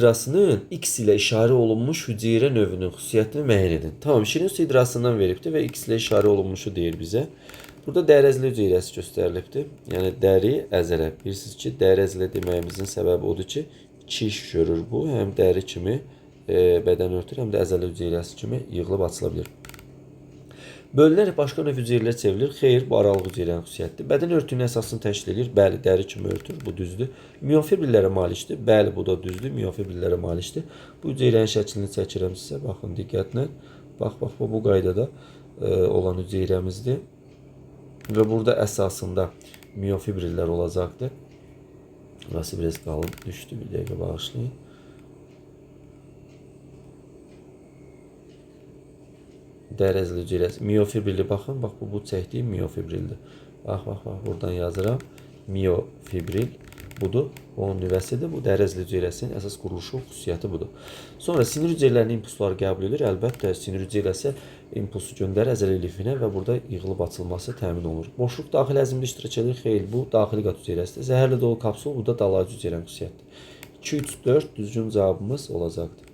hidrasının X ilə işarə olunmuş hüceyrə növünün xüsusiyyətini müəyyən edin. Tamam, şirin su hidrasından veribdir və X ilə işarə olunmuşu deyir bizə. Burada dəri əzələ hüceyrəsi göstərilibdir. Yəni dəri əzələ. Bilirsiniz ki, dəri əzələ deməyimizin səbəbi odur ki, iki iş görür bu. Həm dəri kimi bədən örtür, həm də əzələ hüceyrəsi kimi yığılıb açıla bilir. Bölünərək başqa növ hüceyrələr çevrilir. Xeyr, bu aralıq hüceyrənin xüsusiyyətidir. Bədən örtüyünün əsasını təşkil edir. Bəli, dəri kimi örtür. Bu düzdür. Miyofibrillərə malikdir. Bəli, bu da düzdür. Miyofibrillərə malikdir. Bu hüceyrənin şəklini çəkirəm sizə. Baxın diqqətlə. Bax, bu qaydada olan hüceyrəmizdir. Və burada əsasında miyofibrillər olacaqdır. Burası biraz qalın düşdü. Bir dəqiqə bağışlayın. Dəri əzələ hüceyrəsi. Miyofibrilli baxın. Bax, bu çəkdiyim miyofibrildir. Bax, buradan yazıram. Miyofibril budur. Onun nüvəsidir. Bu dəri əzələ hüceyrəsinin əsas quruluşu xüsusiyyəti budur. Sonra sinir hüceyrələrinin impulsları qəbul edilir. Əlbəttə, sinir hüceyrəsi impulsu göndərir əzələ lifinə və burada yığılıb açılması təmin olunur. Boşluq daxili əzmdə iştirak edir. Xeyr, bu daxili qat hüceyrəsidir. Zəhərli dolu kapsul, bu da dalayıcı hüceyrənin xüsusiyyətidir. 2, 3, 4 düzgün cavabımız olacaqdır.